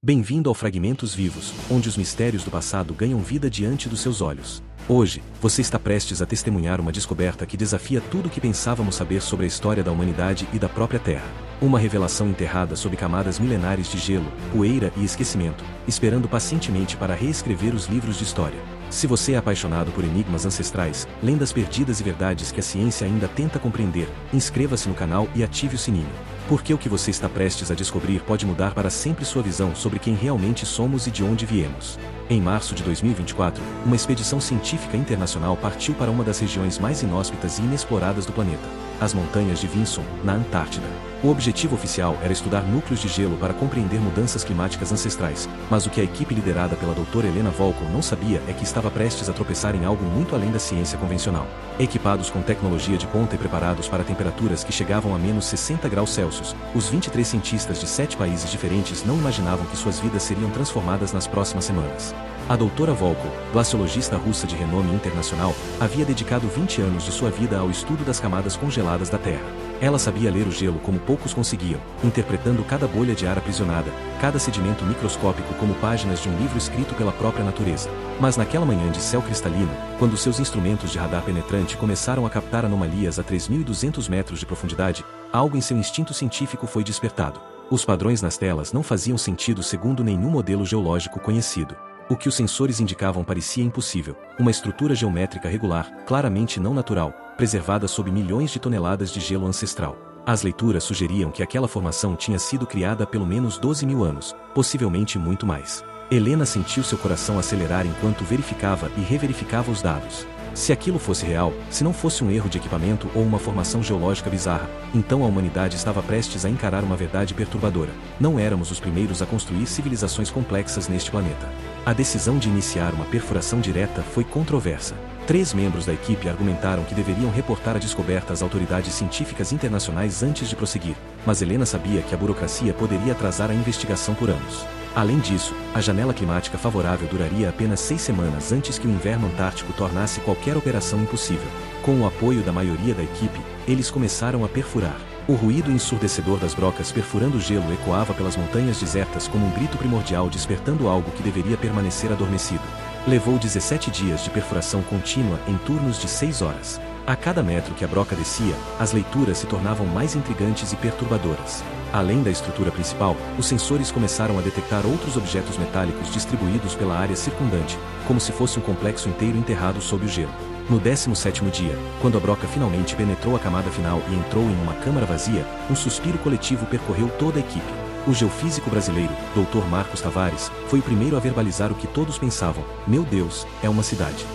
Bem-vindo ao Fragmentos Vivos, onde os mistérios do passado ganham vida diante dos seus olhos. Hoje, você está prestes a testemunhar uma descoberta que desafia tudo o que pensávamos saber sobre a história da humanidade e da própria Terra. Uma revelação enterrada sob camadas milenares de gelo, poeira e esquecimento, esperando pacientemente para reescrever os livros de história. Se você é apaixonado por enigmas ancestrais, lendas perdidas e verdades que a ciência ainda tenta compreender, inscreva-se no canal e ative o sininho. Porque o que você está prestes a descobrir pode mudar para sempre sua visão sobre quem realmente somos e de onde viemos. Em março de 2024, uma expedição científica internacional partiu para uma das regiões mais inóspitas e inexploradas do planeta, as Montanhas de Vinson, na Antártida. O objetivo oficial era estudar núcleos de gelo para compreender mudanças climáticas ancestrais, mas o que a equipe liderada pela doutora Helena Volko não sabia é que estava prestes a tropeçar em algo muito além da ciência convencional. Equipados com tecnologia de ponta e preparados para temperaturas que chegavam a menos 60 graus Celsius, os 23 cientistas de 7 países diferentes não imaginavam que suas vidas seriam transformadas nas próximas semanas. A doutora Volko, glaciologista russa de renome internacional, havia dedicado 20 anos de sua vida ao estudo das camadas congeladas da Terra. Ela sabia ler o gelo como poucos conseguiam, interpretando cada bolha de ar aprisionada, cada sedimento microscópico como páginas de um livro escrito pela própria natureza. Mas naquela manhã de céu cristalino, quando seus instrumentos de radar penetrante começaram a captar anomalias a 3.200 metros de profundidade, algo em seu instinto científico foi despertado. Os padrões nas telas não faziam sentido segundo nenhum modelo geológico conhecido. O que os sensores indicavam parecia impossível, uma estrutura geométrica regular, claramente não natural, preservada sob milhões de toneladas de gelo ancestral. As leituras sugeriam que aquela formação tinha sido criada há pelo menos 12.000 anos, possivelmente muito mais. Helena sentiu seu coração acelerar enquanto verificava e reverificava os dados. Se aquilo fosse real, se não fosse um erro de equipamento ou uma formação geológica bizarra, então a humanidade estava prestes a encarar uma verdade perturbadora. Não éramos os primeiros a construir civilizações complexas neste planeta. A decisão de iniciar uma perfuração direta foi controversa. 3 membros da equipe argumentaram que deveriam reportar a descoberta às autoridades científicas internacionais antes de prosseguir, mas Helena sabia que a burocracia poderia atrasar a investigação por anos. Além disso, a janela climática favorável duraria apenas 6 semanas antes que o inverno antártico tornasse qualquer operação impossível. Com o apoio da maioria da equipe, eles começaram a perfurar. O ruído ensurdecedor das brocas perfurando o gelo ecoava pelas montanhas desertas como um grito primordial despertando algo que deveria permanecer adormecido. Levou 17 dias de perfuração contínua em turnos de 6 horas. A cada metro que a broca descia, as leituras se tornavam mais intrigantes e perturbadoras. Além da estrutura principal, os sensores começaram a detectar outros objetos metálicos distribuídos pela área circundante, como se fosse um complexo inteiro enterrado sob o gelo. No 17º dia, quando a broca finalmente penetrou a camada final e entrou em uma câmara vazia, um suspiro coletivo percorreu toda a equipe. O geofísico brasileiro, Dr. Marcos Tavares, foi o primeiro a verbalizar o que todos pensavam: meu Deus, é uma cidade.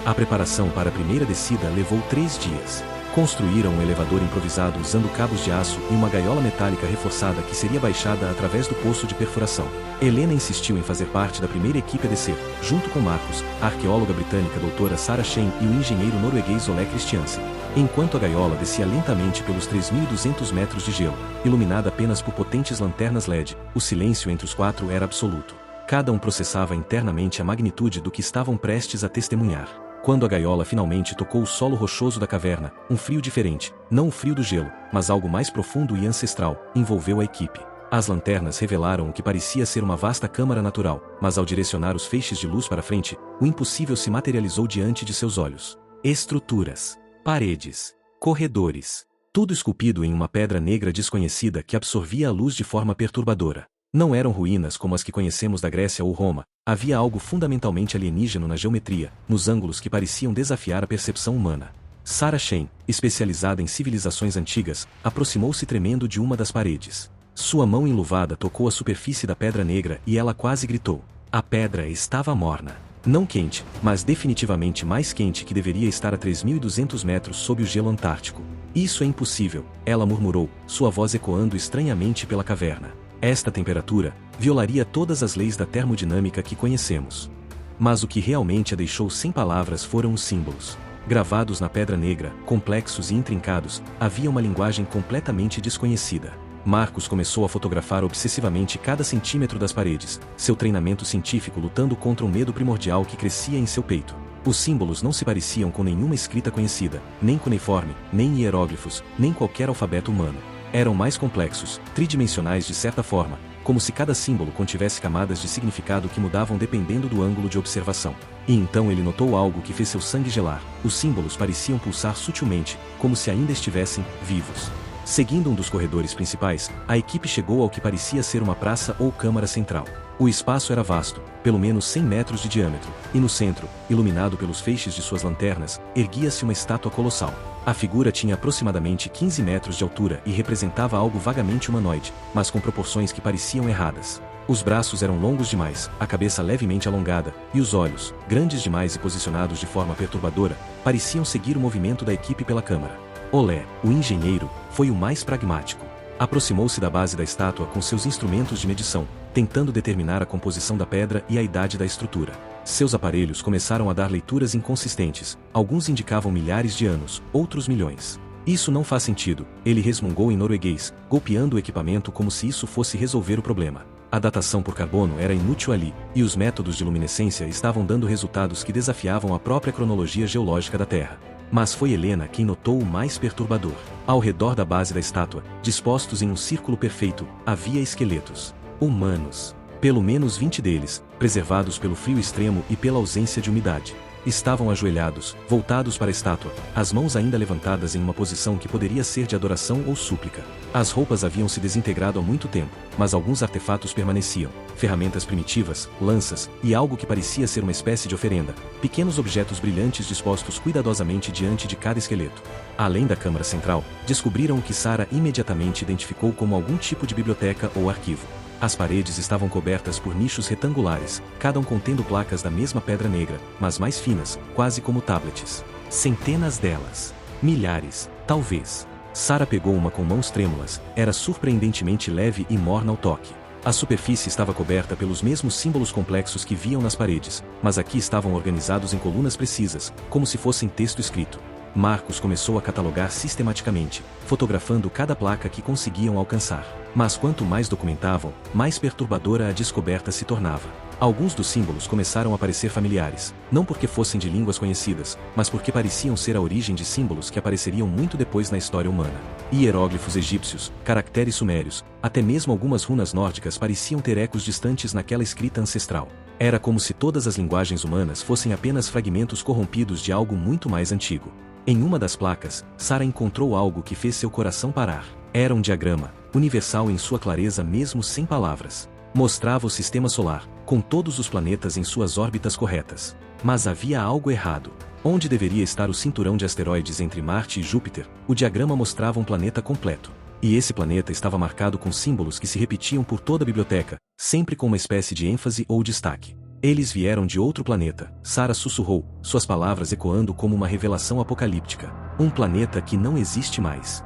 A preparação para a primeira descida levou 3 dias. Construíram um elevador improvisado usando cabos de aço e uma gaiola metálica reforçada que seria baixada através do poço de perfuração. Helena insistiu em fazer parte da primeira equipe a descer, junto com Marcos, a arqueóloga britânica doutora Sarah Shane e o engenheiro norueguês Ole Christiansen. Enquanto a gaiola descia lentamente pelos 3.200 metros de gelo, iluminada apenas por potentes lanternas LED, o silêncio entre os 4 era absoluto. Cada um processava internamente a magnitude do que estavam prestes a testemunhar. Quando a gaiola finalmente tocou o solo rochoso da caverna, um frio diferente, não o frio do gelo, mas algo mais profundo e ancestral, envolveu a equipe. As lanternas revelaram o que parecia ser uma vasta câmara natural, mas ao direcionar os feixes de luz para frente, o impossível se materializou diante de seus olhos. Estruturas, paredes, corredores, tudo esculpido em uma pedra negra desconhecida que absorvia a luz de forma perturbadora. Não eram ruínas como as que conhecemos da Grécia ou Roma, havia algo fundamentalmente alienígeno na geometria, nos ângulos que pareciam desafiar a percepção humana. Sarah Shane, especializada em civilizações antigas, aproximou-se tremendo de uma das paredes. Sua mão enluvada tocou a superfície da pedra negra e ela quase gritou. A pedra estava morna. Não quente, mas definitivamente mais quente que deveria estar a 3.200 metros sob o gelo antártico. Isso é impossível, ela murmurou, sua voz ecoando estranhamente pela caverna. Esta temperatura violaria todas as leis da termodinâmica que conhecemos. Mas o que realmente a deixou sem palavras foram os símbolos. Gravados na pedra negra, complexos e intrincados, havia uma linguagem completamente desconhecida. Marcos começou a fotografar obsessivamente cada centímetro das paredes, seu treinamento científico lutando contra um medo primordial que crescia em seu peito. Os símbolos não se pareciam com nenhuma escrita conhecida, nem cuneiforme, nem hieróglifos, nem qualquer alfabeto humano. Eram mais complexos, tridimensionais de certa forma, como se cada símbolo contivesse camadas de significado que mudavam dependendo do ângulo de observação. E então ele notou algo que fez seu sangue gelar. Os símbolos pareciam pulsar sutilmente, como se ainda estivessem vivos. Seguindo um dos corredores principais, a equipe chegou ao que parecia ser uma praça ou câmara central. O espaço era vasto, pelo menos 100 metros de diâmetro, e no centro, iluminado pelos feixes de suas lanternas, erguia-se uma estátua colossal. A figura tinha aproximadamente 15 metros de altura e representava algo vagamente humanoide, mas com proporções que pareciam erradas. Os braços eram longos demais, a cabeça levemente alongada, e os olhos, grandes demais e posicionados de forma perturbadora, pareciam seguir o movimento da equipe pela câmara. Olé, o engenheiro, foi o mais pragmático. Aproximou-se da base da estátua com seus instrumentos de medição, tentando determinar a composição da pedra e a idade da estrutura. Seus aparelhos começaram a dar leituras inconsistentes, alguns indicavam milhares de anos, outros milhões. Isso não faz sentido, ele resmungou em norueguês, golpeando o equipamento como se isso fosse resolver o problema. A datação por carbono era inútil ali, e os métodos de luminescência estavam dando resultados que desafiavam a própria cronologia geológica da Terra. Mas foi Helena quem notou o mais perturbador. Ao redor da base da estátua, dispostos em um círculo perfeito, havia esqueletos humanos. Pelo menos 20 deles, preservados pelo frio extremo e pela ausência de umidade. Estavam ajoelhados, voltados para a estátua, as mãos ainda levantadas em uma posição que poderia ser de adoração ou súplica. As roupas haviam se desintegrado há muito tempo, mas alguns artefatos permaneciam, ferramentas primitivas, lanças, e algo que parecia ser uma espécie de oferenda, pequenos objetos brilhantes dispostos cuidadosamente diante de cada esqueleto. Além da câmara central, descobriram o que Sarah imediatamente identificou como algum tipo de biblioteca ou arquivo. As paredes estavam cobertas por nichos retangulares, cada um contendo placas da mesma pedra negra, mas mais finas, quase como tablets. Centenas delas. Milhares, talvez. Sarah pegou uma com mãos trêmulas, era surpreendentemente leve e morna ao toque. A superfície estava coberta pelos mesmos símbolos complexos que viam nas paredes, mas aqui estavam organizados em colunas precisas, como se fossem texto escrito. Marcos começou a catalogar sistematicamente, fotografando cada placa que conseguiam alcançar. Mas quanto mais documentavam, mais perturbadora a descoberta se tornava. Alguns dos símbolos começaram a parecer familiares, não porque fossem de línguas conhecidas, mas porque pareciam ser a origem de símbolos que apareceriam muito depois na história humana. Hieróglifos egípcios, caracteres sumérios, até mesmo algumas runas nórdicas pareciam ter ecos distantes naquela escrita ancestral. Era como se todas as linguagens humanas fossem apenas fragmentos corrompidos de algo muito mais antigo. Em uma das placas, Sarah encontrou algo que fez seu coração parar. Era um diagrama, universal em sua clareza mesmo sem palavras. Mostrava o sistema solar, com todos os planetas em suas órbitas corretas. Mas havia algo errado. Onde deveria estar o cinturão de asteroides entre Marte e Júpiter, o diagrama mostrava um planeta completo. E esse planeta estava marcado com símbolos que se repetiam por toda a biblioteca, sempre com uma espécie de ênfase ou destaque. Eles vieram de outro planeta, Sarah sussurrou, suas palavras ecoando como uma revelação apocalíptica. Um planeta que não existe mais.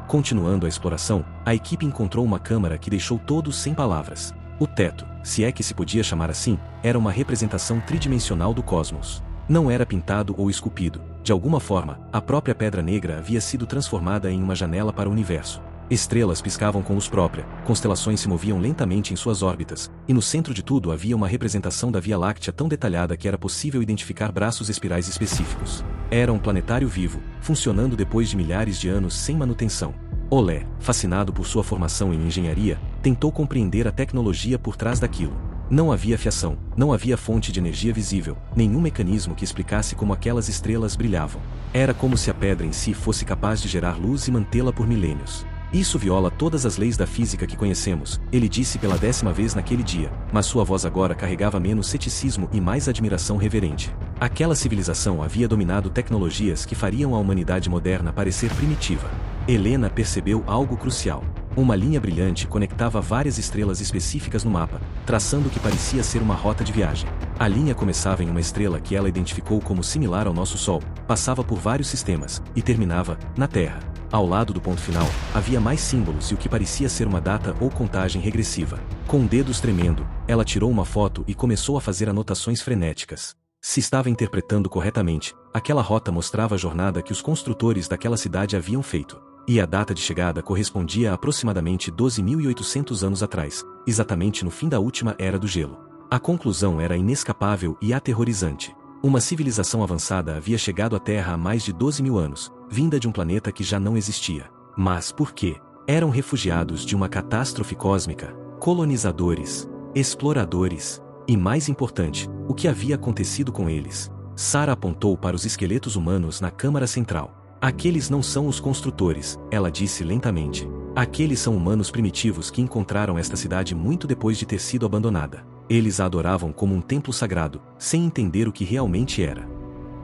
Continuando a exploração, a equipe encontrou uma câmara que deixou todos sem palavras. O teto, se é que se podia chamar assim, era uma representação tridimensional do cosmos. Não era pintado ou esculpido. De alguma forma, a própria pedra negra havia sido transformada em uma janela para o universo. Estrelas piscavam com luz própria, constelações se moviam lentamente em suas órbitas, e no centro de tudo havia uma representação da Via Láctea tão detalhada que era possível identificar braços espirais específicos. Era um planetário vivo, funcionando depois de milhares de anos sem manutenção. Olé, fascinado por sua formação em engenharia, tentou compreender a tecnologia por trás daquilo. Não havia fiação, não havia fonte de energia visível, nenhum mecanismo que explicasse como aquelas estrelas brilhavam. Era como se a pedra em si fosse capaz de gerar luz e mantê-la por milênios. Isso viola todas as leis da física que conhecemos, ele disse pela 10ª vez naquele dia, mas sua voz agora carregava menos ceticismo e mais admiração reverente. Aquela civilização havia dominado tecnologias que fariam a humanidade moderna parecer primitiva. Helena percebeu algo crucial. Uma linha brilhante conectava várias estrelas específicas no mapa, traçando o que parecia ser uma rota de viagem. A linha começava em uma estrela que ela identificou como similar ao nosso Sol, passava por vários sistemas, e terminava na Terra. Ao lado do ponto final, havia mais símbolos e o que parecia ser uma data ou contagem regressiva. Com dedos tremendo, ela tirou uma foto e começou a fazer anotações frenéticas. Se estava interpretando corretamente, aquela rota mostrava a jornada que os construtores daquela cidade haviam feito. E a data de chegada correspondia a aproximadamente 12.800 anos atrás, exatamente no fim da última era do gelo. A conclusão era inescapável e aterrorizante. Uma civilização avançada havia chegado à Terra há mais de 12.000 anos, vinda de um planeta que já não existia. Mas por quê? Eram refugiados de uma catástrofe cósmica. Colonizadores, exploradores. E mais importante, o que havia acontecido com eles? Sarah apontou para os esqueletos humanos na câmara central. Aqueles não são os construtores, ela disse lentamente. Aqueles são humanos primitivos que encontraram esta cidade muito depois de ter sido abandonada. Eles a adoravam como um templo sagrado, sem entender o que realmente era.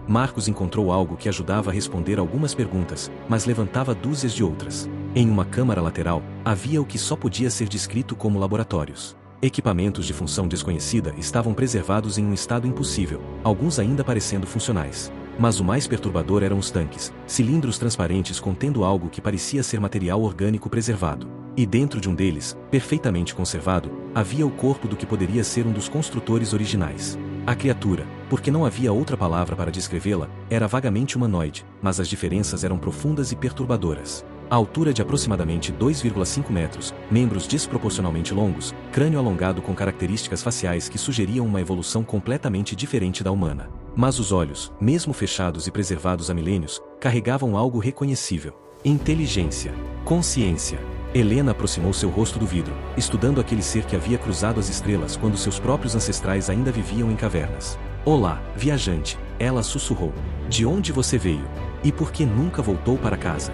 Marcos encontrou algo que ajudava a responder algumas perguntas, mas levantava dúzias de outras. Em uma câmara lateral, havia o que só podia ser descrito como laboratórios. Equipamentos de função desconhecida estavam preservados em um estado impossível, alguns ainda parecendo funcionais. Mas o mais perturbador eram os tanques, cilindros transparentes contendo algo que parecia ser material orgânico preservado. E dentro de um deles, perfeitamente conservado, havia o corpo do que poderia ser um dos construtores originais. A criatura, porque não havia outra palavra para descrevê-la, era vagamente humanoide, mas as diferenças eram profundas e perturbadoras. A altura de aproximadamente 2,5 metros, membros desproporcionalmente longos, crânio alongado com características faciais que sugeriam uma evolução completamente diferente da humana. Mas os olhos, mesmo fechados e preservados há milênios, carregavam algo reconhecível. Inteligência. Consciência. Helena aproximou seu rosto do vidro, estudando aquele ser que havia cruzado as estrelas quando seus próprios ancestrais ainda viviam em cavernas. Olá, viajante, ela sussurrou. De onde você veio? E por que nunca voltou para casa?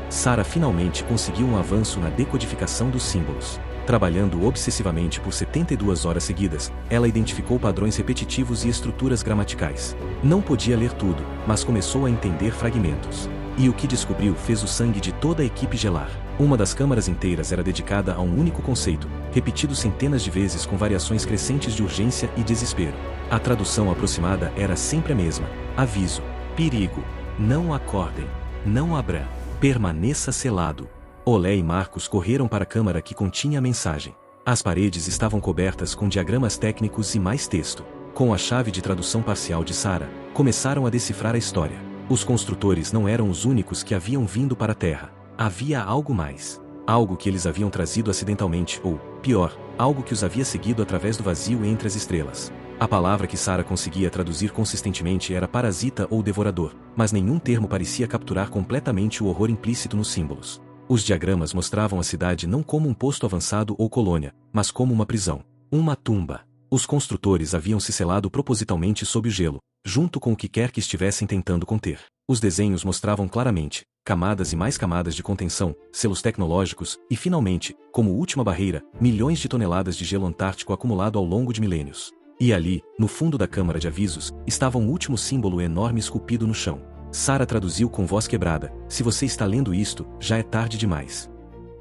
Sarah finalmente conseguiu um avanço na decodificação dos símbolos. Trabalhando obsessivamente por 72 horas seguidas, ela identificou padrões repetitivos e estruturas gramaticais. Não podia ler tudo, mas começou a entender fragmentos. E o que descobriu fez o sangue de toda a equipe gelar. Uma das câmaras inteiras era dedicada a um único conceito, repetido centenas de vezes com variações crescentes de urgência e desespero. A tradução aproximada era sempre a mesma: aviso, perigo, não acordem, não abram. Permaneça selado. Olé e Marcos correram para a câmara que continha a mensagem. As paredes estavam cobertas com diagramas técnicos e mais texto. Com a chave de tradução parcial de Sarah, começaram a decifrar a história. Os construtores não eram os únicos que haviam vindo para a Terra. Havia algo mais. Algo que eles haviam trazido acidentalmente ou, pior, algo que os havia seguido através do vazio entre as estrelas. A palavra que Sarah conseguia traduzir consistentemente era parasita ou devorador, mas nenhum termo parecia capturar completamente o horror implícito nos símbolos. Os diagramas mostravam a cidade não como um posto avançado ou colônia, mas como uma prisão. Uma tumba. Os construtores haviam se selado propositalmente sob o gelo, junto com o que quer que estivessem tentando conter. Os desenhos mostravam claramente camadas e mais camadas de contenção, selos tecnológicos e, finalmente, como última barreira, milhões de toneladas de gelo antártico acumulado ao longo de milênios. E ali, no fundo da câmara de avisos, estava um último símbolo enorme esculpido no chão. Sarah traduziu com voz quebrada: se você está lendo isto, já é tarde demais.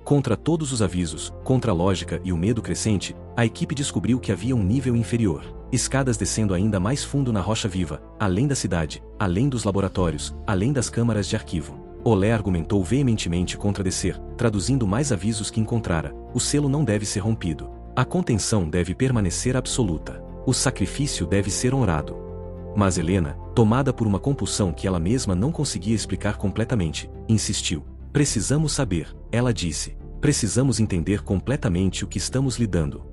Contra todos os avisos, contra a lógica e o medo crescente, a equipe descobriu que havia um nível inferior. Escadas descendo ainda mais fundo na rocha viva, além da cidade, além dos laboratórios, além das câmaras de arquivo. Olé argumentou veementemente contra descer, traduzindo mais avisos que encontrara: o selo não deve ser rompido. A contenção deve permanecer absoluta. O sacrifício deve ser honrado. Mas Helena, tomada por uma compulsão que ela mesma não conseguia explicar completamente, insistiu. Precisamos saber, ela disse. Precisamos entender completamente o que estamos lidando.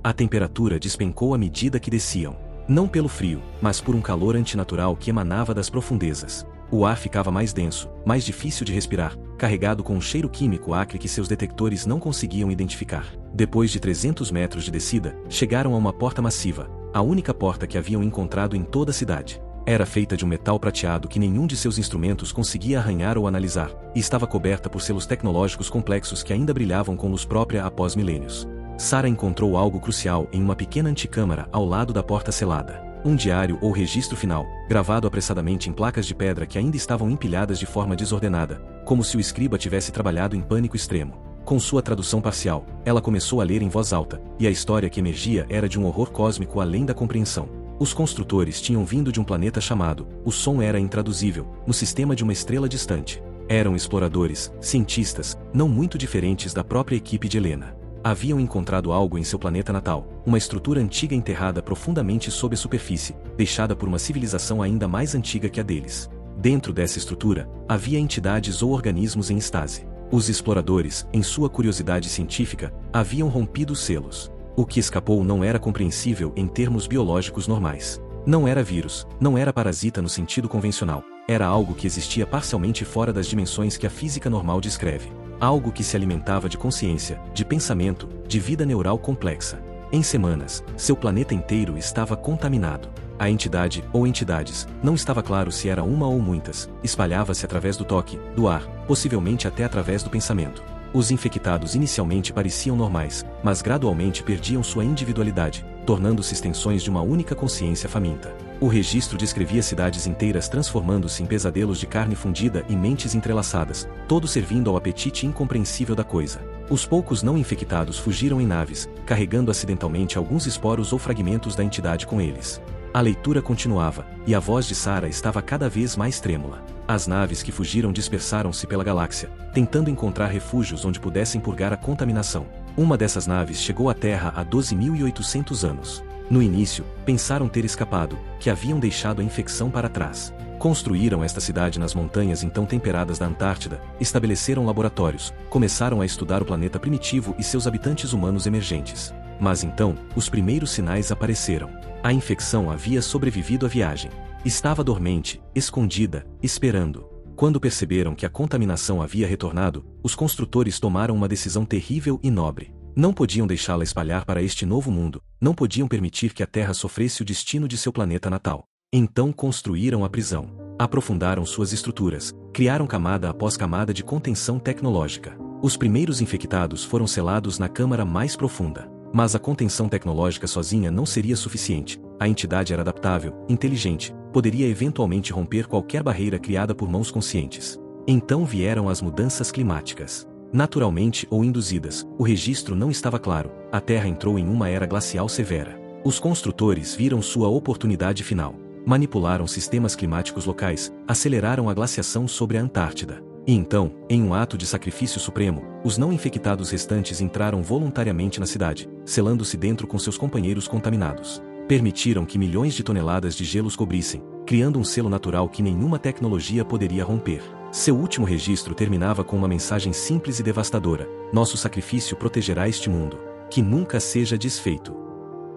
A temperatura despencou à medida que desciam. Não pelo frio, mas por um calor antinatural que emanava das profundezas. O ar ficava mais denso, mais difícil de respirar, carregado com um cheiro químico acre que seus detectores não conseguiam identificar. Depois de 300 metros de descida, chegaram a uma porta massiva, a única porta que haviam encontrado em toda a cidade. Era feita de um metal prateado que nenhum de seus instrumentos conseguia arranhar ou analisar, e estava coberta por selos tecnológicos complexos que ainda brilhavam com luz própria após milênios. Sarah encontrou algo crucial em uma pequena anticâmara ao lado da porta selada. Um diário ou registro final, gravado apressadamente em placas de pedra que ainda estavam empilhadas de forma desordenada, como se o escriba tivesse trabalhado em pânico extremo. Com sua tradução parcial, ela começou a ler em voz alta, e a história que emergia era de um horror cósmico além da compreensão. Os construtores tinham vindo de um planeta chamado, o som era intraduzível, no sistema de uma estrela distante. Eram exploradores, cientistas, não muito diferentes da própria equipe de Helena. Haviam encontrado algo em seu planeta natal, uma estrutura antiga enterrada profundamente sob a superfície, deixada por uma civilização ainda mais antiga que a deles. Dentro dessa estrutura, havia entidades ou organismos em estase. Os exploradores, em sua curiosidade científica, haviam rompido os selos. O que escapou não era compreensível em termos biológicos normais. Não era vírus, não era parasita no sentido convencional, era algo que existia parcialmente fora das dimensões que a física normal descreve. algo que se alimentava de consciência, de pensamento, de vida neural complexa. Em semanas, seu planeta inteiro estava contaminado. A entidade, ou entidades, não estava claro se era uma ou muitas, espalhava-se através do toque, do ar, possivelmente até através do pensamento. Os infectados inicialmente pareciam normais, mas gradualmente perdiam sua individualidade, tornando-se extensões de uma única consciência faminta. O registro descrevia cidades inteiras transformando-se em pesadelos de carne fundida e mentes entrelaçadas, todos servindo ao apetite incompreensível da coisa. Os poucos não infectados fugiram em naves, carregando acidentalmente alguns esporos ou fragmentos da entidade com eles. A leitura continuava, e a voz de Sarah estava cada vez mais trêmula. As naves que fugiram dispersaram-se pela galáxia, tentando encontrar refúgios onde pudessem purgar a contaminação. Uma dessas naves chegou à Terra há 12.800 anos. No início, pensaram ter escapado, que haviam deixado a infecção para trás. Construíram esta cidade nas montanhas então temperadas da Antártida, estabeleceram laboratórios, começaram a estudar o planeta primitivo e seus habitantes humanos emergentes. Mas então, os primeiros sinais apareceram. A infecção havia sobrevivido à viagem. Estava dormente, escondida, esperando. Quando perceberam que a contaminação havia retornado, os construtores tomaram uma decisão terrível e nobre. Não podiam deixá-la espalhar para este novo mundo, não podiam permitir que a Terra sofresse o destino de seu planeta natal. Então construíram a prisão. Aprofundaram suas estruturas, criaram camada após camada de contenção tecnológica. Os primeiros infectados foram selados na câmara mais profunda. Mas a contenção tecnológica sozinha não seria suficiente. A entidade era adaptável, inteligente, poderia eventualmente romper qualquer barreira criada por mãos conscientes. Então vieram as mudanças climáticas. Naturalmente ou induzidas, o registro não estava claro. A Terra entrou em uma era glacial severa. Os construtores viram sua oportunidade final. Manipularam sistemas climáticos locais, aceleraram a glaciação sobre a Antártida. E então, em um ato de sacrifício supremo, os não infectados restantes entraram voluntariamente na cidade, selando-se dentro com seus companheiros contaminados. Permitiram que milhões de toneladas de gelo os cobrissem, criando um selo natural que nenhuma tecnologia poderia romper. Seu último registro terminava com uma mensagem simples e devastadora: nosso sacrifício protegerá este mundo. Que nunca seja desfeito.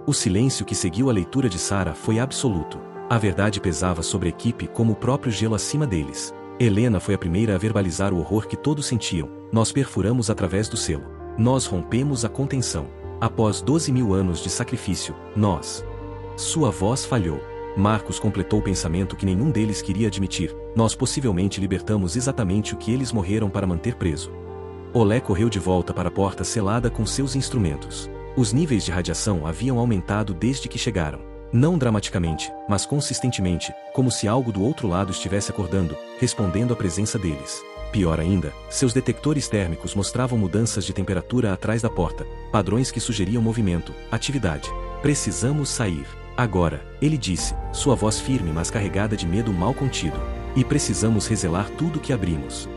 O silêncio que seguiu a leitura de Sarah foi absoluto. A verdade pesava sobre a equipe como o próprio gelo acima deles. Helena foi a primeira a verbalizar o horror que todos sentiam. Nós perfuramos através do selo. Nós rompemos a contenção. Após 12.000 anos de sacrifício, nós... Sua voz falhou. Marcos completou o pensamento que nenhum deles queria admitir. Nós possivelmente libertamos exatamente o que eles morreram para manter preso. Olé correu de volta para a porta selada com seus instrumentos. Os níveis de radiação haviam aumentado desde que chegaram. Não dramaticamente, mas consistentemente, como se algo do outro lado estivesse acordando, respondendo à presença deles. Pior ainda, seus detectores térmicos mostravam mudanças de temperatura atrás da porta, padrões que sugeriam movimento, atividade. Precisamos sair. Agora, ele disse, sua voz firme mas carregada de medo mal contido. E precisamos reselar tudo que abrimos.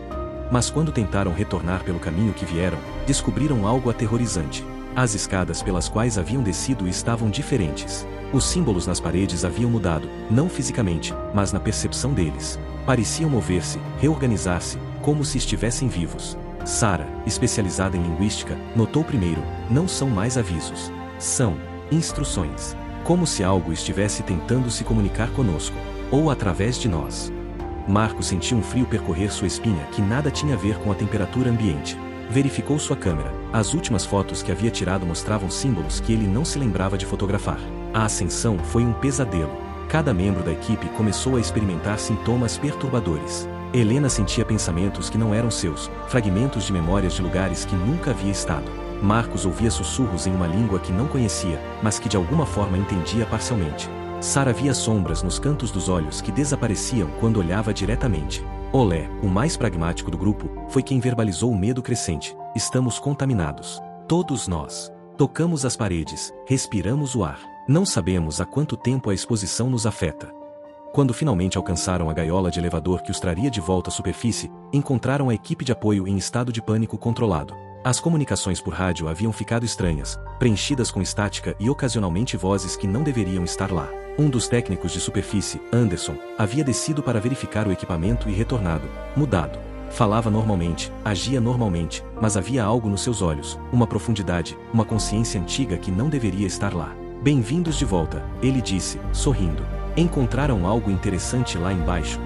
Mas quando tentaram retornar pelo caminho que vieram, descobriram algo aterrorizante. As escadas pelas quais haviam descido estavam diferentes. Os símbolos nas paredes haviam mudado, não fisicamente, mas na percepção deles. Pareciam mover-se, reorganizar-se, como se estivessem vivos. Sarah, especializada em linguística, notou primeiro, não são mais avisos. São instruções. Como se algo estivesse tentando se comunicar conosco, ou através de nós. Marco sentiu um frio percorrer sua espinha que nada tinha a ver com a temperatura ambiente. Verificou sua câmera. As últimas fotos que havia tirado mostravam símbolos que ele não se lembrava de fotografar. A ascensão foi um pesadelo. Cada membro da equipe começou a experimentar sintomas perturbadores. Helena sentia pensamentos que não eram seus, fragmentos de memórias de lugares que nunca havia estado. Marcos ouvia sussurros em uma língua que não conhecia, mas que de alguma forma entendia parcialmente. Sarah via sombras nos cantos dos olhos que desapareciam quando olhava diretamente. Olé, o mais pragmático do grupo, foi quem verbalizou o medo crescente. Estamos contaminados. Todos nós. Tocamos as paredes, respiramos o ar. Não sabemos há quanto tempo a exposição nos afeta. Quando finalmente alcançaram a gaiola de elevador que os traria de volta à superfície, encontraram a equipe de apoio em estado de pânico controlado. As comunicações por rádio haviam ficado estranhas, preenchidas com estática e ocasionalmente vozes que não deveriam estar lá. Um dos técnicos de superfície, Anderson, havia descido para verificar o equipamento e retornado, mudado. Falava normalmente, agia normalmente, mas havia algo nos seus olhos, uma profundidade, uma consciência antiga que não deveria estar lá. Bem-vindos de volta, ele disse, sorrindo. Encontraram algo interessante lá embaixo?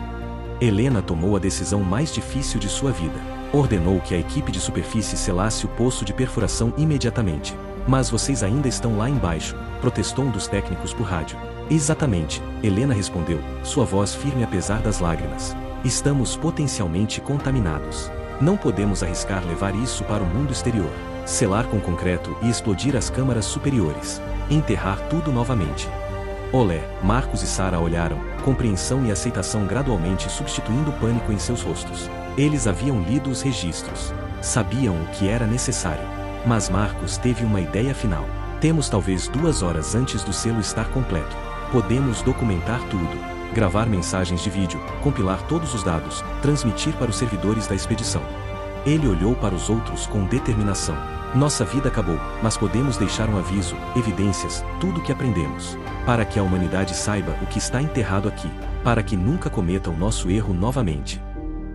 Helena tomou a decisão mais difícil de sua vida. Ordenou que a equipe de superfície selasse o poço de perfuração imediatamente. Mas vocês ainda estão lá embaixo, protestou um dos técnicos por rádio. Exatamente, Helena respondeu, sua voz firme apesar das lágrimas. Estamos potencialmente contaminados. Não podemos arriscar levar isso para o mundo exterior. Selar com concreto e explodir as câmaras superiores. Enterrar tudo novamente. Olé, Marcos e Sara olharam, compreensão e aceitação gradualmente substituindo o pânico em seus rostos. Eles haviam lido os registros. Sabiam o que era necessário. Mas Marcos teve uma ideia final. Temos talvez 2 horas antes do selo estar completo. Podemos documentar tudo. Gravar mensagens de vídeo, compilar todos os dados, transmitir para os servidores da expedição. Ele olhou para os outros com determinação. Nossa vida acabou, mas podemos deixar um aviso, evidências, tudo o que aprendemos. Para que a humanidade saiba o que está enterrado aqui. Para que nunca cometa o nosso erro novamente.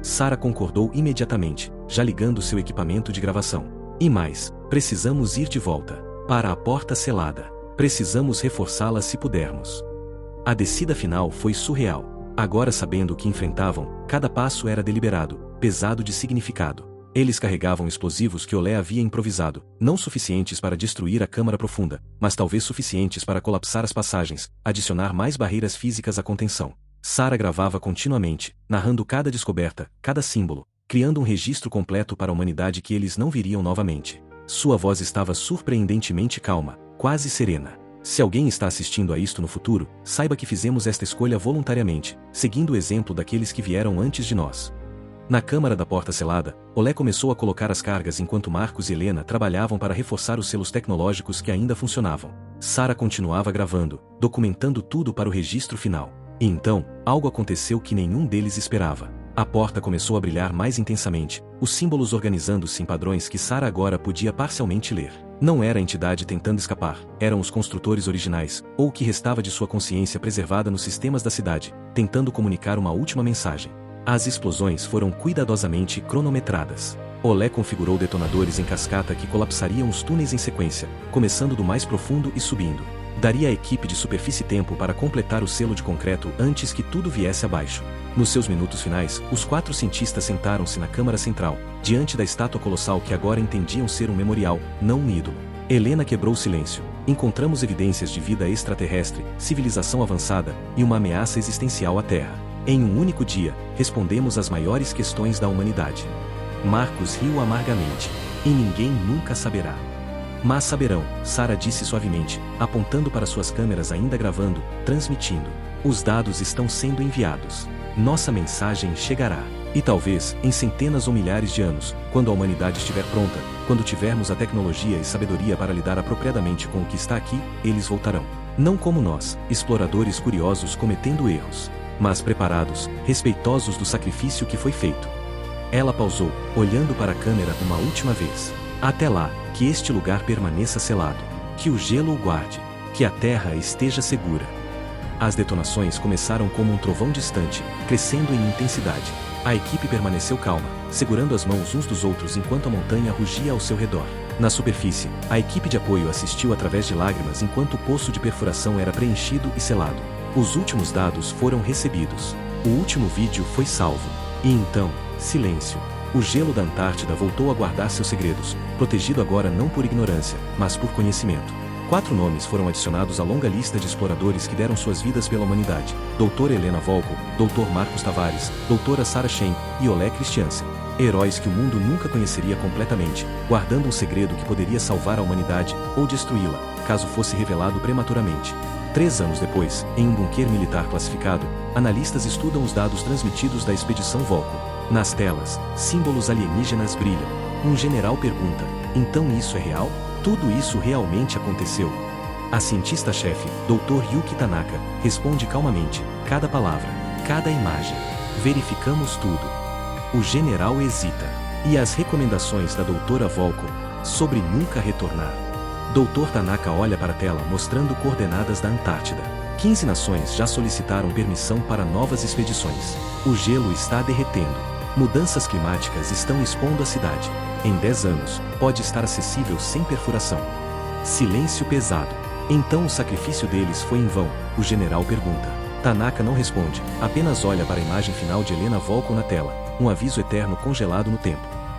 Sara concordou imediatamente, já ligando seu equipamento de gravação. E mais, precisamos ir de volta. Para a porta selada. Precisamos reforçá-la se pudermos. A descida final foi surreal. Agora sabendo o que enfrentavam, cada passo era deliberado, pesado de significado. Eles carregavam explosivos que Olé havia improvisado, não suficientes para destruir a câmara profunda, mas talvez suficientes para colapsar as passagens, adicionar mais barreiras físicas à contenção. Sara gravava continuamente, narrando cada descoberta, cada símbolo, criando um registro completo para a humanidade que eles não viriam novamente. Sua voz estava surpreendentemente calma, quase serena. Se alguém está assistindo a isto no futuro, saiba que fizemos esta escolha voluntariamente, seguindo o exemplo daqueles que vieram antes de nós. Na câmara da porta selada, Olé começou a colocar as cargas enquanto Marcos e Helena trabalhavam para reforçar os selos tecnológicos que ainda funcionavam. Sara continuava gravando, documentando tudo para o registro final. E então, algo aconteceu que nenhum deles esperava. A porta começou a brilhar mais intensamente, os símbolos organizando-se em padrões que Sara agora podia parcialmente ler. Não era a entidade tentando escapar, eram os construtores originais, ou o que restava de sua consciência preservada nos sistemas da cidade, tentando comunicar uma última mensagem. As explosões foram cuidadosamente cronometradas. Olé configurou detonadores em cascata que colapsariam os túneis em sequência, começando do mais profundo e subindo. Daria à equipe de superfície tempo para completar o selo de concreto antes que tudo viesse abaixo. Nos seus minutos finais, os 4 cientistas sentaram-se na câmara central, diante da estátua colossal que agora entendiam ser um memorial, não um ídolo. Helena quebrou o silêncio. Encontramos evidências de vida extraterrestre, civilização avançada e uma ameaça existencial à Terra. Em um único dia, respondemos às maiores questões da humanidade. Marcos riu amargamente. E ninguém nunca saberá. Mas saberão, Sara disse suavemente, apontando para suas câmeras ainda gravando, transmitindo. Os dados estão sendo enviados. Nossa mensagem chegará. E talvez, em centenas ou milhares de anos, quando a humanidade estiver pronta, quando tivermos a tecnologia e sabedoria para lidar apropriadamente com o que está aqui, eles voltarão. Não como nós, exploradores curiosos cometendo erros, mas preparados, respeitosos do sacrifício que foi feito. Ela pausou, olhando para a câmera uma última vez. Até lá, que este lugar permaneça selado. Que o gelo o guarde. Que a terra esteja segura. As detonações começaram como um trovão distante, crescendo em intensidade. A equipe permaneceu calma, segurando as mãos uns dos outros enquanto a montanha rugia ao seu redor. Na superfície, a equipe de apoio assistiu através de lágrimas enquanto o poço de perfuração era preenchido e selado. Os últimos dados foram recebidos. O último vídeo foi salvo. E então, silêncio. O gelo da Antártida voltou a guardar seus segredos, protegido agora não por ignorância, mas por conhecimento. 4 nomes foram adicionados à longa lista de exploradores que deram suas vidas pela humanidade: Doutora Helena Volko, Dr. Marcos Tavares, Doutora Sara Shen e Olé Christiansen. Heróis que o mundo nunca conheceria completamente, guardando um segredo que poderia salvar a humanidade ou destruí-la, caso fosse revelado prematuramente. 3 anos depois, em um bunker militar classificado, analistas estudam os dados transmitidos da expedição Volko. Nas telas, símbolos alienígenas brilham. Um general pergunta: então isso é real? Tudo isso realmente aconteceu? A cientista-chefe, Dr. Yuki Tanaka, responde calmamente: cada palavra, cada imagem. Verificamos tudo. O general hesita. E as recomendações da doutora Volko sobre nunca retornar? Dr. Tanaka olha para a tela mostrando coordenadas da Antártida. 15 nações já solicitaram permissão para novas expedições. O gelo está derretendo. Mudanças climáticas estão expondo a cidade. Em 10 anos, pode estar acessível sem perfuração. Silêncio pesado. Então o sacrifício deles foi em vão? O general pergunta. Tanaka não responde, apenas olha para a imagem final de Helena Volko na tela, um aviso eterno congelado no tempo.